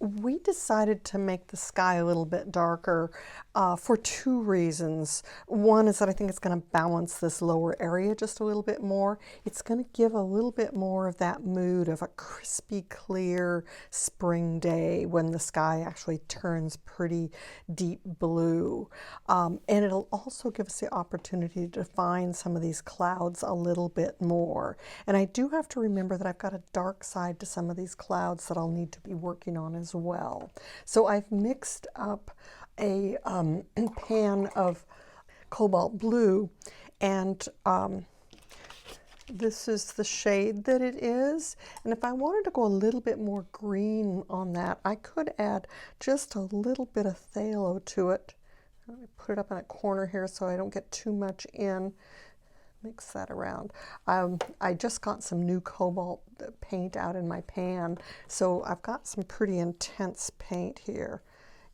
We decided to make the sky a little bit darker for two reasons. One is that I think it's going to balance this lower area just a little bit more. It's going to give a little bit more of that mood of a crispy, clear spring day when the sky actually turns pretty deep blue. And it'll also give us the opportunity to define some of these clouds a little bit more. And I do have to remember that I've got a dark side to some of these clouds that I'll need to be working on as well. So I've mixed up a pan of cobalt blue, and this is the shade that it is. And if I wanted to go a little bit more green on that, I could add just a little bit of phthalo to it. Let me put it up in a corner here so I don't get too much in. Mix that around. I just got some new cobalt paint out in my pan, so I've got some pretty intense paint here.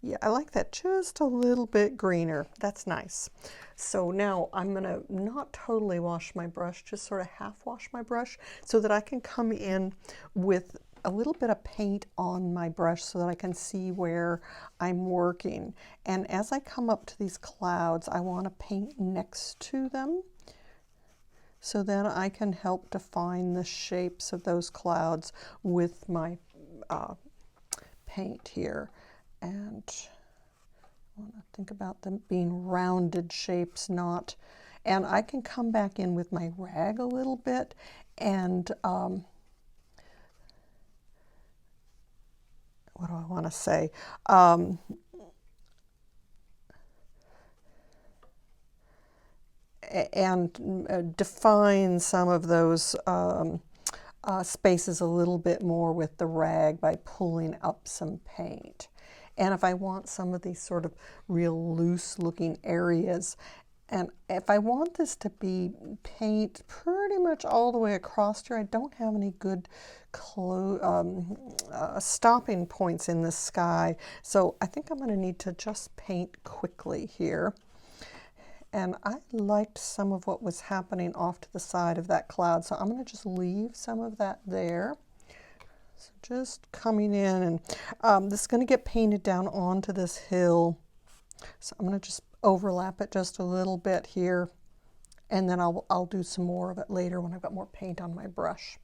Yeah, I like that just a little bit greener. That's nice. So now I'm going to not totally wash my brush, just sort of half wash my brush so that I can come in with a little bit of paint on my brush so that I can see where I'm working. And as I come up to these clouds, I want to paint next to them, so then I can help define the shapes of those clouds with my paint here. And I want to think about them being rounded shapes, not, and I can come back in with my rag a little bit and what do I want to say? And define some of those spaces a little bit more with the rag by pulling up some paint. And if I want some of these sort of real loose looking areas, and if I want this to be paint pretty much all the way across here, I don't have any good stopping points in the sky. So I think I'm going to need to just paint quickly here. And I liked some of what was happening off to the side of that cloud, so I'm going to just leave some of that there. So just coming in, and this is going to get painted down onto this hill. So I'm going to just overlap it just a little bit here, and then I'll do some more of it later when I've got more paint on my brush.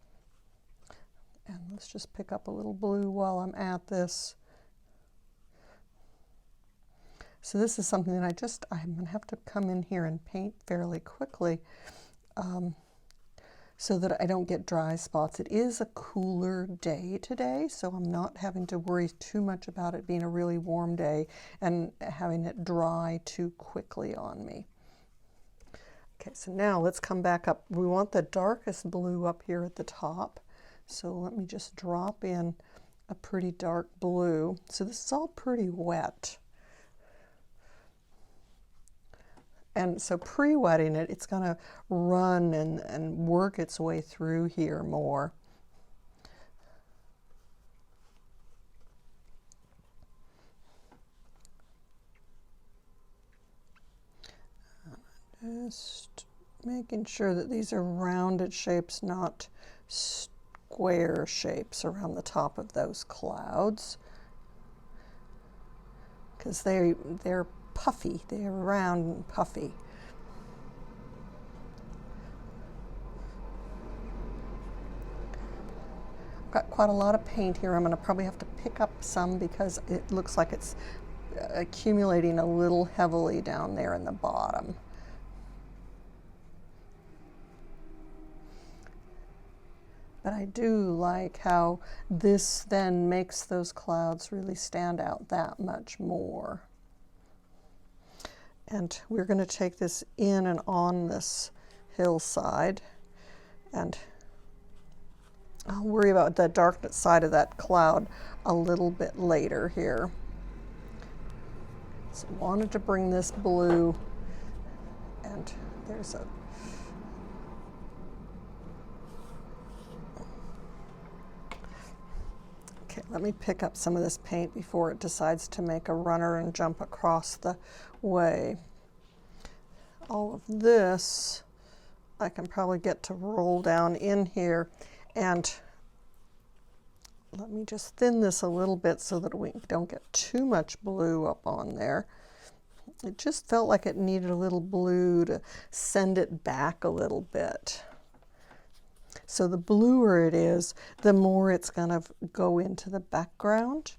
And let's just pick up a little blue while I'm at this. So this is something that I'm going to have to come in here and paint fairly quickly so that I don't get dry spots. It is a cooler day today, so I'm not having to worry too much about it being a really warm day and having it dry too quickly on me. Okay, so now let's come back up. We want the darkest blue up here at the top. So let me just drop in a pretty dark blue. So this is all pretty wet. And so pre-wetting it, it's going to run and work its way through here more. Just making sure that these are rounded shapes, not square shapes around the top of those clouds, because they're puffy. They're round and puffy. I've got quite a lot of paint here. I'm going to probably have to pick up some because it looks like it's accumulating a little heavily down there in the bottom. But I do like how this then makes those clouds really stand out that much more. And we're going to take this in and on this hillside, and I'll worry about the dark side of that cloud a little bit later here. So I wanted to bring this blue, and there's a okay, let me pick up some of this paint before it decides to make a runner and jump across the way. All of this I can probably get to roll down in here, and let me just thin this a little bit so that we don't get too much blue up on there. It just felt like it needed a little blue to send it back a little bit. So the bluer it is, the more it's going to go into the background.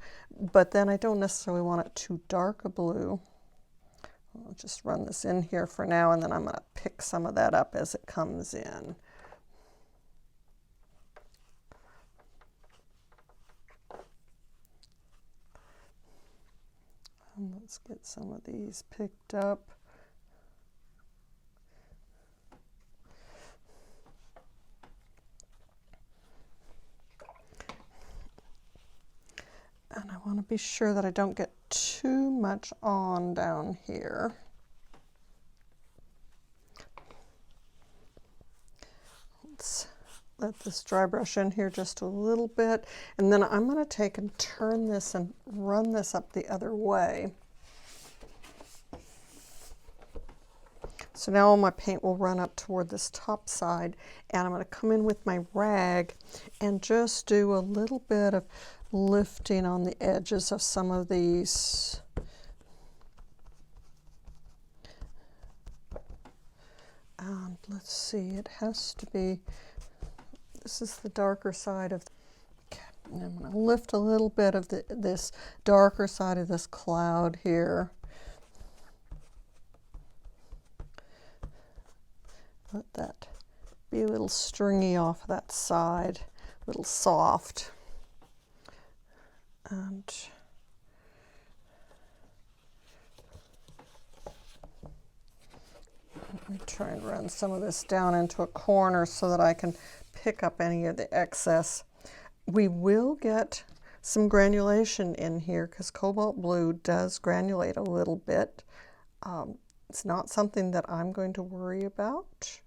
But then I don't necessarily want it too dark a blue. I'll just run this in here for now, and then I'm going to pick some of that up as it comes in. And let's get some of these picked up. And I want to be sure that I don't get too much on down here. Let's let this dry brush in here just a little bit. And then I'm going to take and turn this and run this up the other way. So now all my paint will run up toward this top side, and I'm going to come in with my rag and just do a little bit of lifting on the edges of some of these. And let's see, it has to be, this is the darker side of, okay, and I'm going to lift a little bit of this darker side of this cloud here. Let that be a little stringy off that side, a little soft. And let me try and run some of this down into a corner so that I can pick up any of the excess. We will get some granulation in here because cobalt blue does granulate a little bit. It's not something that I'm going to worry about.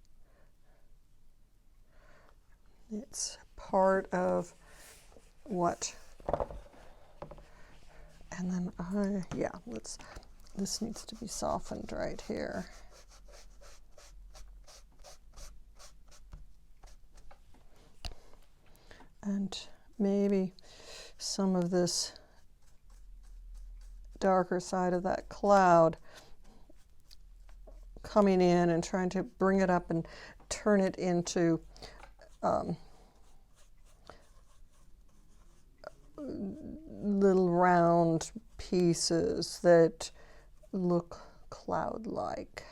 It's part of what, and then yeah, this needs to be softened right here. And maybe some of this darker side of that cloud coming in and trying to bring it up and turn it into little round pieces that look cloud-like.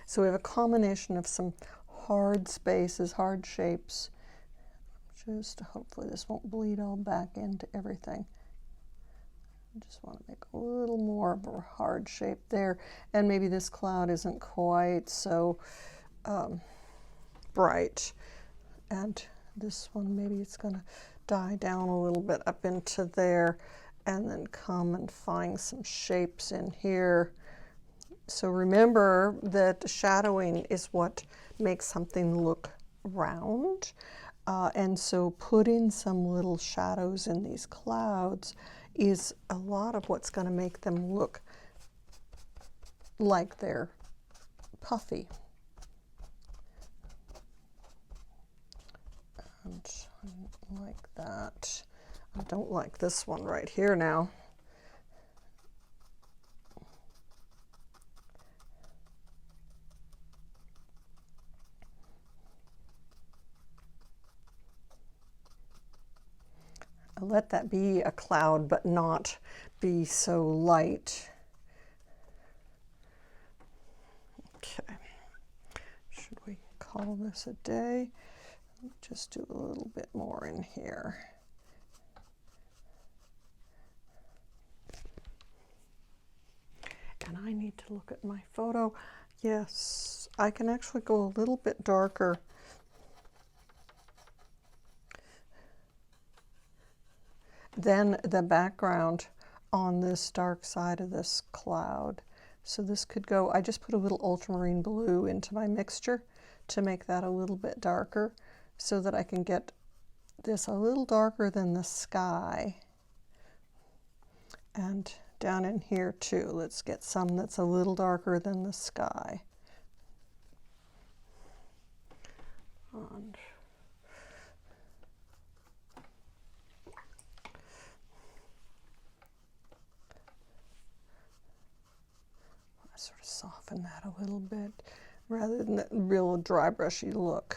So we have a combination of some hard spaces, hard shapes. Just hopefully this won't bleed all back into everything. I just want to make a little more of a hard shape there. And maybe this cloud isn't quite so bright. And this one, maybe it's going to die down a little bit up into there, and then come and find some shapes in here. So remember that shadowing is what makes something look round. And so putting some little shadows in these clouds is a lot of what's going to make them look like they're puffy. And like that. I don't like this one right here now. I'll let that be a cloud, but not be so light. Okay. Should we call this a day? Just do a little bit more in here. And I need to look at my photo. Yes, I can actually go a little bit darker. Then the background on this dark side of this cloud. So this could go, I just put a little ultramarine blue into my mixture to make that a little bit darker so that I can get this a little darker than the sky. And down in here too, let's get some that's a little darker than the sky. And I sort of soften that a little bit rather than that real dry brushy look.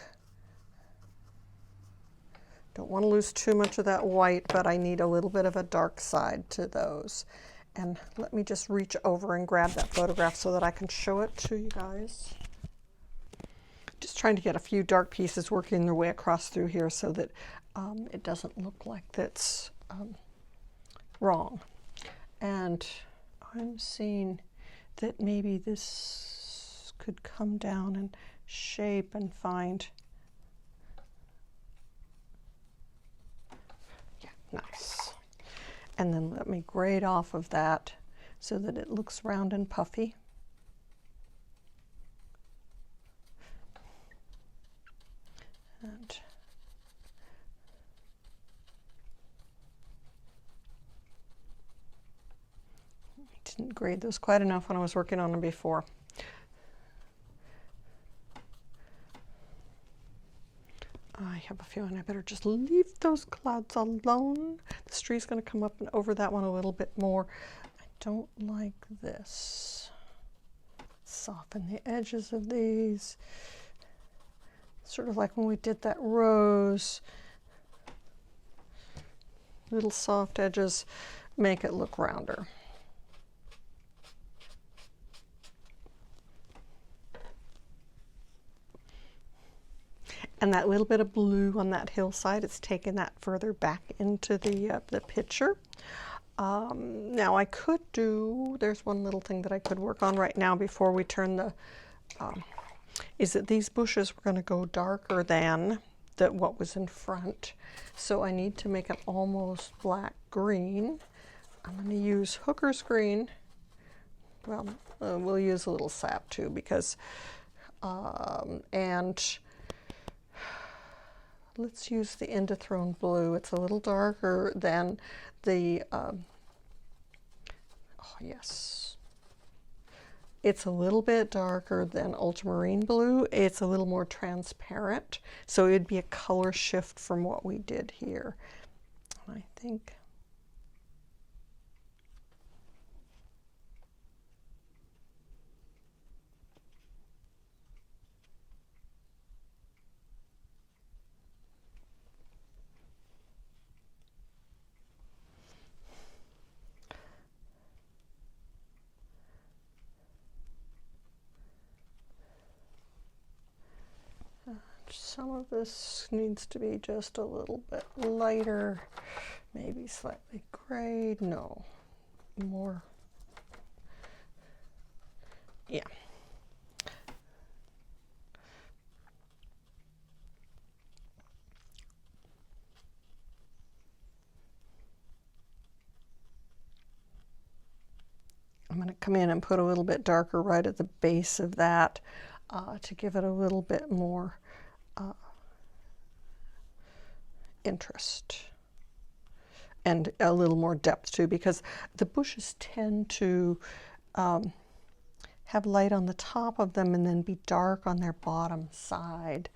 Don't want to lose too much of that white, but I need a little bit of a dark side to those. And let me just reach over and grab that photograph so that I can show it to you guys. Just trying to get a few dark pieces working their way across through here so that it doesn't look like that's wrong. And I'm seeing that maybe this could come down and shape and find, yeah, nice. And then let me grade off of that so that it looks round and puffy. And I didn't grade those quite enough when I was working on them before. I have a feeling I better just leave those clouds alone. This tree's going to come up and over that one a little bit more. I don't like this. Soften the edges of these. Sort of like when we did that rose. Little soft edges make it look rounder. And that little bit of blue on that hillside, it's taken that further back into the picture. Now I could do, there's one little thing that I could work on right now before we turn the, is that these bushes were going to go darker than what was in front. So I need to make it almost black green. I'm going to use Hooker's green. Well, we'll use a little sap too because, and let's use the Indothrone blue. It's a little darker than the, oh yes. It's a little bit darker than ultramarine blue. It's a little more transparent. So it'd be a color shift from what we did here. I think. Some of this needs to be just a little bit lighter, maybe slightly gray. No, more. Yeah. I'm going to come in and put a little bit darker right at the base of that to give it a little bit more interest and a little more depth too, because the bushes tend to have light on the top of them and then be dark on their bottom side.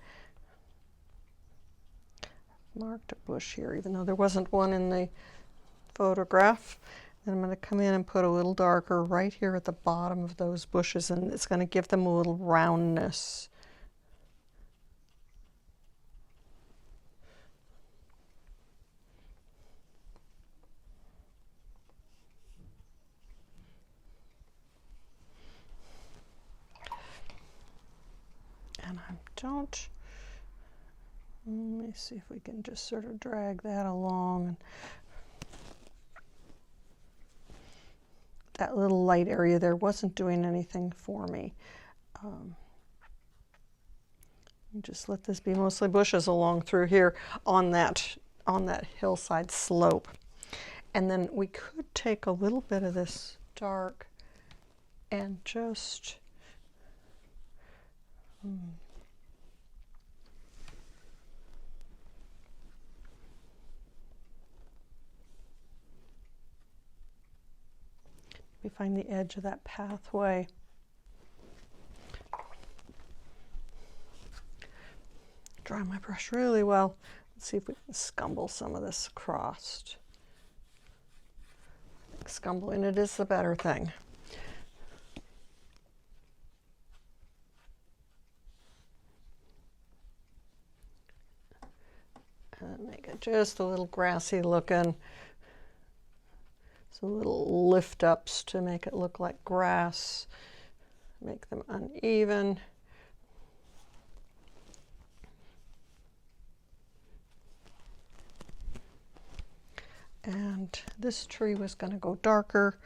Marked a bush here, even though there wasn't one in the photograph. Then I'm going to come in and put a little darker right here at the bottom of those bushes, and it's going to give them a little roundness. And I don't, let me see if we can just sort of drag that along. That little light area there wasn't doing anything for me. Just let this be mostly bushes along through here on that hillside slope. And then we could take a little bit of this dark and just find the edge of that pathway. Dry my brush really well. Let's see if we can scumble some of this across. I think scumbling it is the better thing. And make it just a little grassy looking. So little lift ups to make it look like grass. Make them uneven. And this tree was going to go darker.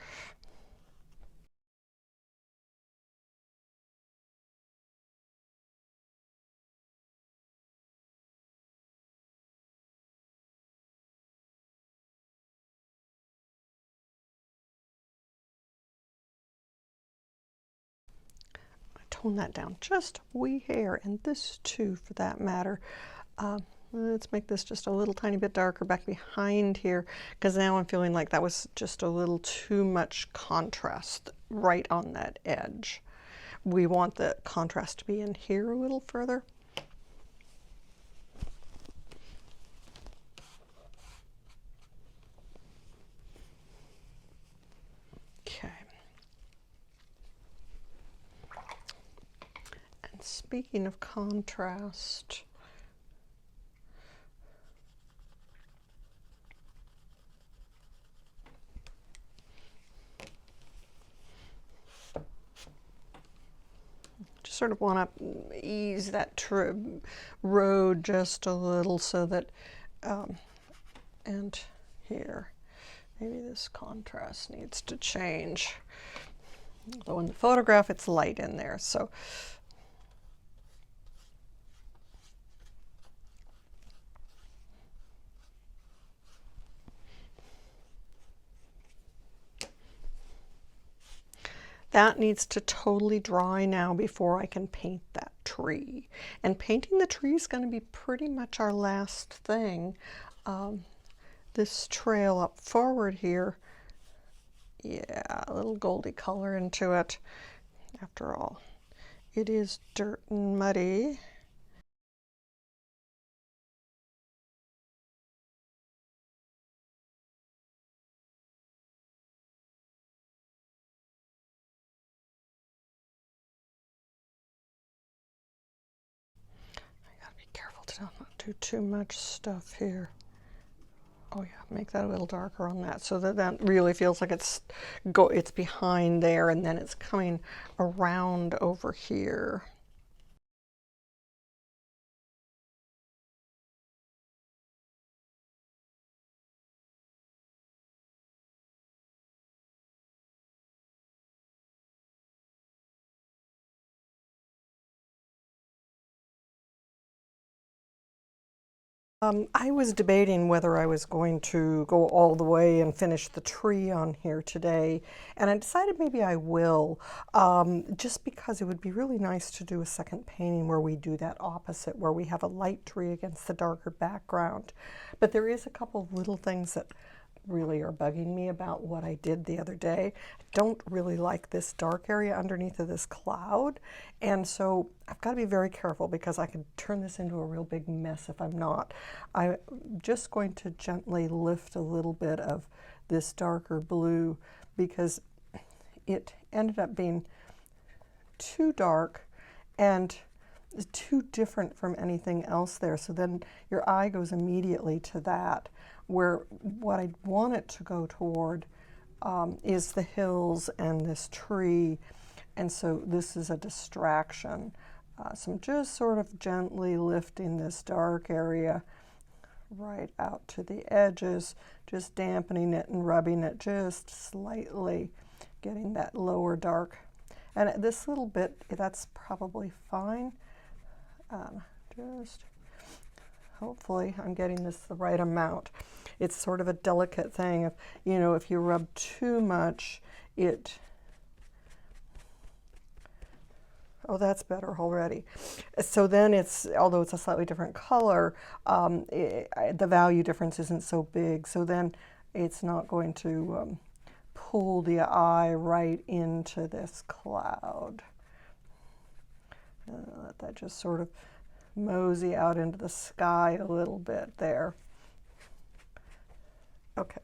Tone that down just a wee hair, and this too for that matter. Let's make this just a little tiny bit darker back behind here, because now I'm feeling like that was just a little too much contrast right on that edge. We want the contrast to be in here a little further. Okay. And speaking of contrast, just sort of want to ease that road just a little so that, and here, maybe this contrast needs to change. Although in the photograph it's light in there, so that needs to totally dry now before I can paint that tree. And painting the tree is going to be pretty much our last thing. This trail up forward here, yeah, a little goldy color into it. After all, it is dirt and muddy. I gotta be careful to not do too much stuff here. Oh yeah, make that a little darker on that so that that really feels like it's behind there, and then it's coming around over here. I was debating whether I was going to go all the way and finish the tree on here today, and I decided maybe I will, just because it would be really nice to do a second painting where we do that opposite, where we have a light tree against the darker background. But there is a couple of little things that really are bugging me about what I did the other day. I don't really like this dark area underneath of this cloud, and so I've got to be very careful because I could turn this into a real big mess if I'm not. I'm just going to gently lift a little bit of this darker blue because it ended up being too dark and too different from anything else there. So then your eye goes immediately to that, where what I want it to go toward is the hills and this tree. And so this is a distraction. So I'm just sort of gently lifting this dark area right out to the edges, just dampening it and rubbing it just slightly, getting that lower dark. And this little bit, that's probably fine. Just hopefully I'm getting this the right amount. It's sort of a delicate thing. If if you rub too much, oh, that's better already. So then although it's a slightly different color, the value difference isn't so big. So then it's not going to pull the eye right into this cloud. Let that just sort of mosey out into the sky a little bit there. Okay,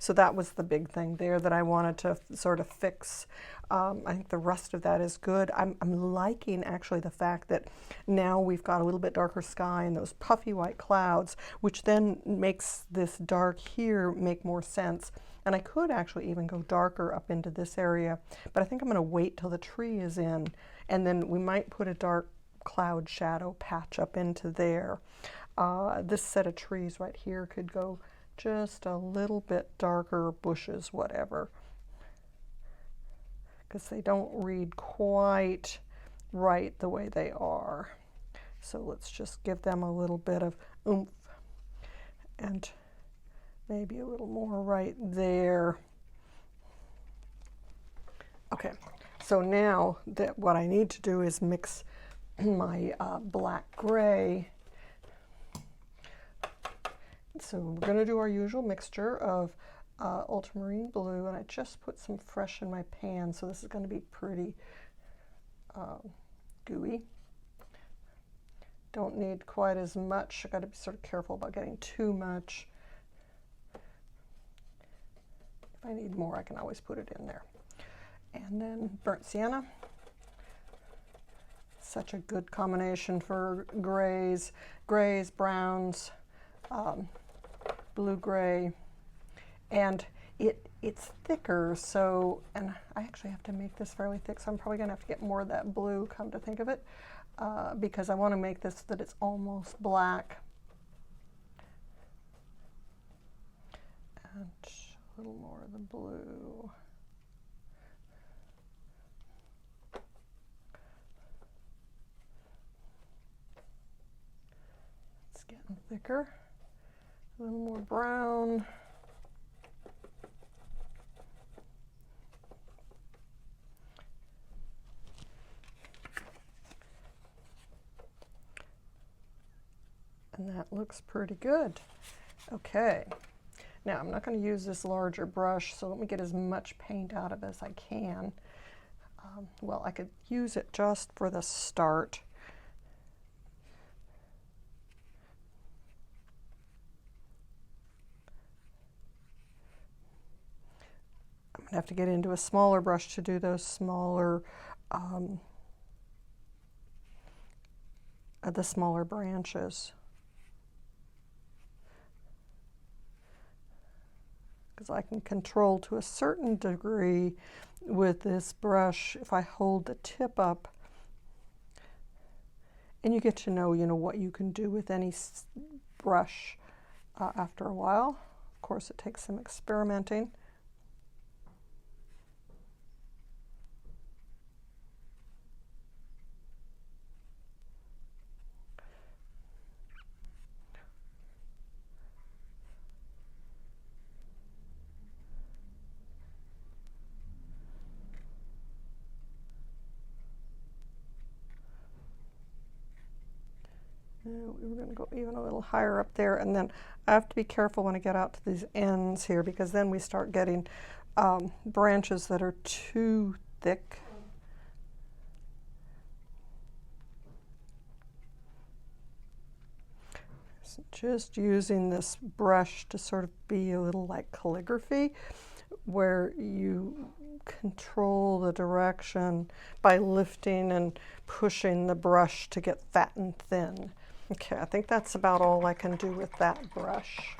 so that was the big thing there that I wanted to sort of fix. I think the rest of that is good. I'm liking actually the fact that now we've got a little bit darker sky and those puffy white clouds, which then makes this dark here make more sense. And I could actually even go darker up into this area, but I think I'm going to wait till the tree is in, and then we might put a dark cloud shadow patch up into there. This set of trees right here could go just a little bit darker, bushes, whatever, because they don't read quite right the way they are. So let's just give them a little bit of oomph and maybe a little more right there. Okay, so now that what I need to do is mix my black gray. So we're going to do our usual mixture of ultramarine blue, and I just put some fresh in my pan, so this is going to be pretty gooey. Don't need quite as much. I got to be sort of careful about getting too much. If I need more, I can always put it in there. And then burnt sienna. Such a good combination for grays, browns, blue-gray, and it's thicker, so, and I actually have to make this fairly thick, so I'm probably going to have to get more of that blue, come to think of it, because I want to make this that it's almost black. And a little more of the blue. It's getting thicker. A little more brown. And that looks pretty good. Okay, now I'm not going to use this larger brush, so let me get as much paint out of it as I can. Well, I could use it just for the start. I'm going to have to get into a smaller brush to do those smaller, the smaller branches. Because I can control to a certain degree with this brush if I hold the tip up, and you get to know, what you can do with any brush after a while. Of course, it takes some experimenting. We were going to go even a little higher up there, and then I have to be careful when I get out to these ends here, because then we start getting branches that are too thick. So just using this brush to sort of be a little like calligraphy, where you control the direction by lifting and pushing the brush to get fat and thin. Okay, I think that's about all I can do with that brush.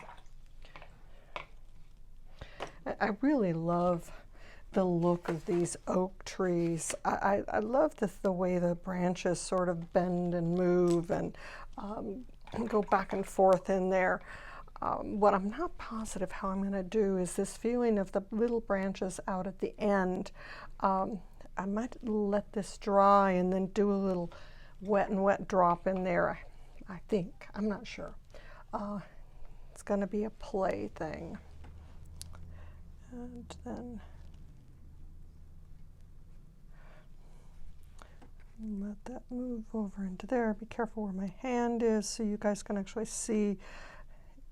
I really love the look of these oak trees. I love the way the branches sort of bend and move and go back and forth in there. What I'm not positive how I'm going to do is this feeling of the little branches out at the end. I might let this dry and then do a little wet drop in there. I think. I'm not sure. It's going to be a play thing. And then let that move over into there. Be careful where my hand is so you guys can actually see.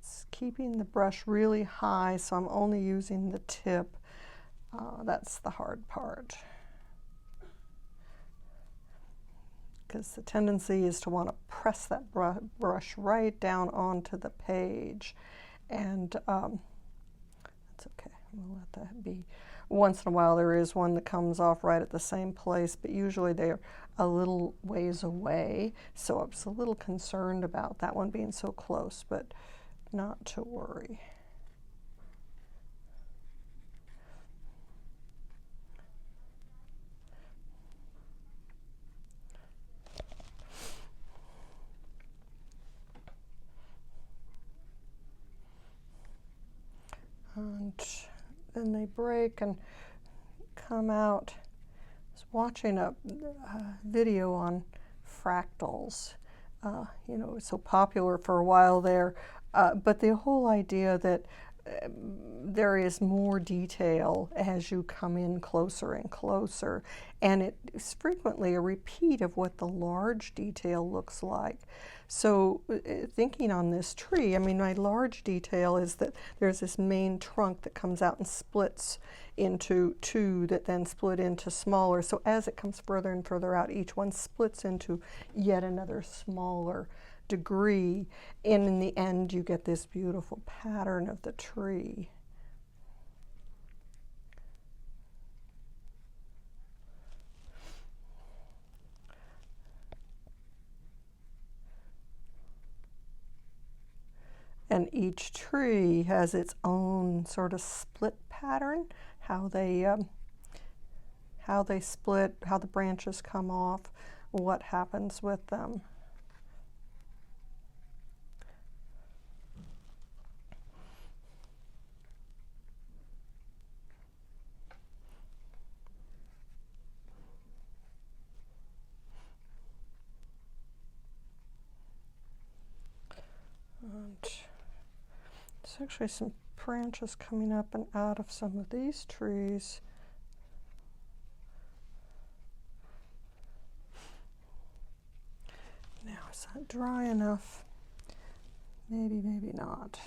It's keeping the brush really high, so I'm only using the tip. That's the hard part. Because the tendency is to want to press that brush right down onto the page. And that's okay, we'll let that be. Once in a while there is one that comes off right at the same place, but usually they're a little ways away, so I was a little concerned about that one being so close, but not to worry. And then they break and come out. I was watching a video on fractals. You know, it was so popular for a while there, but the whole idea that there is more detail as you come in closer and closer, and it is frequently a repeat of what the large detail looks like. So thinking on this tree, I mean, my large detail is that there's this main trunk that comes out and splits into two that then split into smaller. So as it comes further and further out, each one splits into yet another smaller degree, and in the end you get this beautiful pattern of the tree. And each tree has its own sort of split pattern, how they split, how the branches come off, what happens with them. And there's actually some branches coming up and out of some of these trees. Now, is that dry enough? Maybe, maybe not.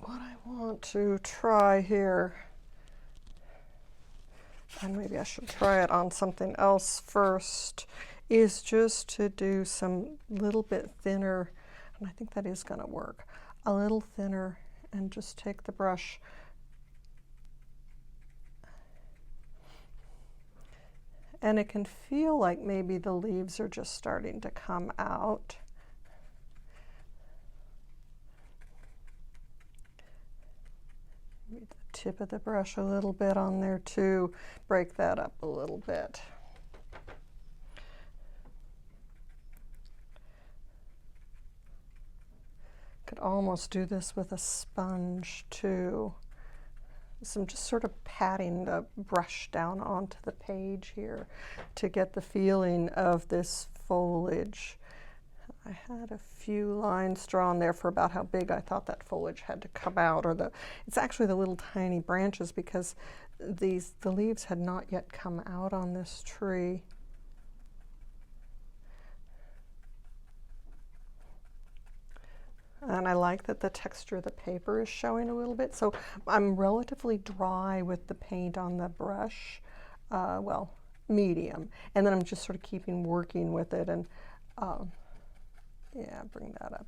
What I want to try here, and maybe I should try it on something else first, is just to do some little bit thinner, and I think that is going to work, a little thinner, and just take the brush and it can feel like maybe the leaves are just starting to come out. Maybe the tip of the brush a little bit on there too, break that up a little bit. Could almost do this with a sponge too. So I'm just sort of patting the brush down onto the page here to get the feeling of this foliage. I had a few lines drawn there for about how big I thought that foliage had to come out, or it's actually the little tiny branches, because the leaves had not yet come out on this tree. And I like that the texture of the paper is showing a little bit. So I'm relatively dry with the paint on the brush, well, medium. And then I'm just sort of working with it, and yeah, bring that up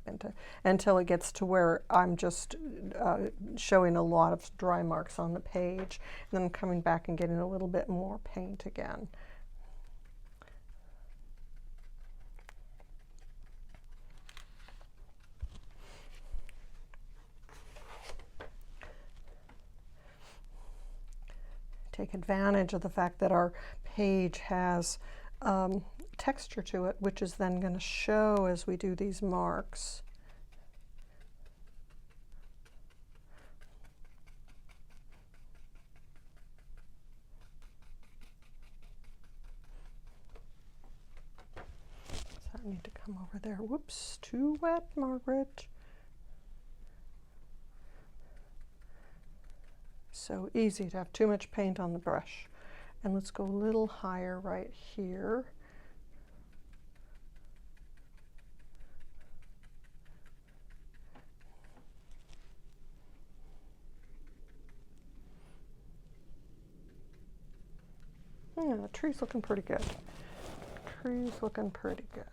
until it gets to where I'm just showing a lot of dry marks on the page. And then I'm coming back and getting a little bit more paint again. Take advantage of the fact that our page has texture to it, which is then going to show as we do these marks. So I need to come over there. Whoops, too wet, Margaret. so easy to have too much paint on the brush. And let's go a little higher right here. Yeah, the tree's looking pretty good. Tree's looking pretty good.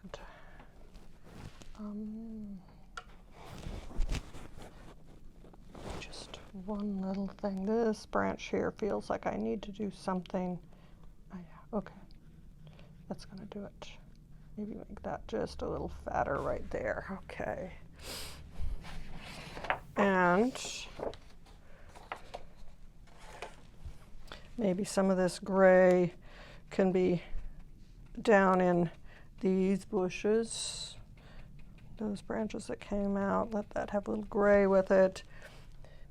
Just one little thing. This branch here feels like I need to do something. Oh, yeah, okay. That's gonna do it. Maybe make that just a little fatter right there. Okay. And maybe some of this gray can be down in these bushes. Those branches that came out, let that have a little gray with it.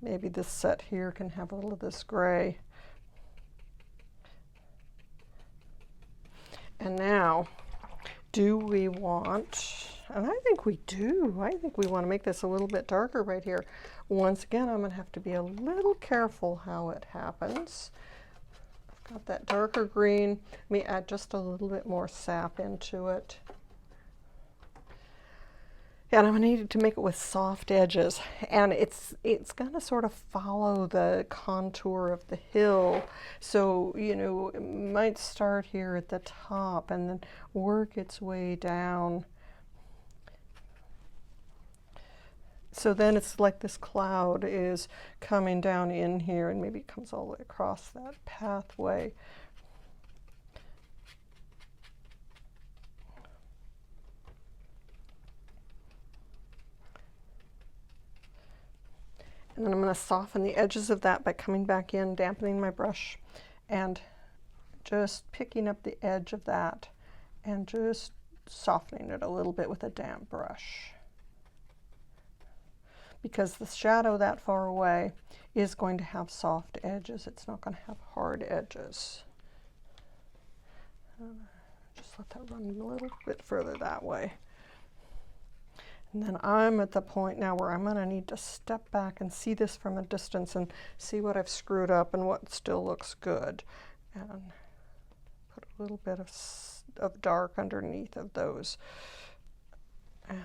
Maybe this set here can have a little of this gray. And now, do we want, and I think we do, I think we want to make this a little bit darker right here. Once again, I'm going to have to be a little careful how it happens. I've got that darker green. Let me add just a little bit more sap into it. And I'm going to need to make it with soft edges, and it's going to sort of follow the contour of the hill. So, you know, it might start here at the top and then work its way down. So then it's like this cloud is coming down in here, and maybe it comes all the way across that pathway. And then I'm going to soften the edges of that by coming back in, dampening my brush, and just picking up the edge of that and just softening it a little bit with a damp brush. Because the shadow that far away is going to have soft edges. It's not going to have hard edges. Just let that run a little bit further that way. And then I'm at the point now where I'm going to need to step back and see this from a distance and see what I've screwed up and what still looks good. And put a little bit of dark underneath of those. And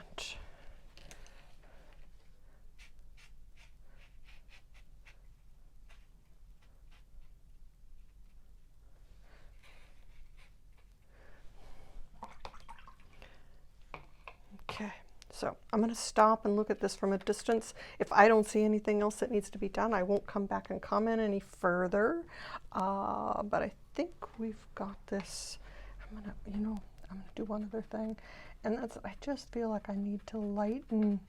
okay. So I'm going to stop and look at this from a distance. If I don't see anything else that needs to be done, I won't come back and comment any further. But I think we've got this. I'm going to do one other thing. And that's, I just feel like I need to lighten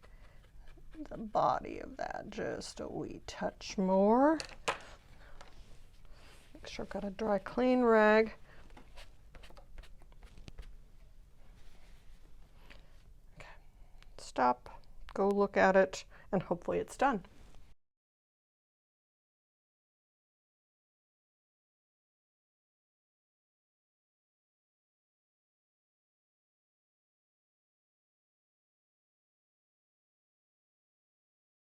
the body of that just a wee touch more. Make sure I've got a dry, clean rag. Stop, go look at it, and hopefully it's done.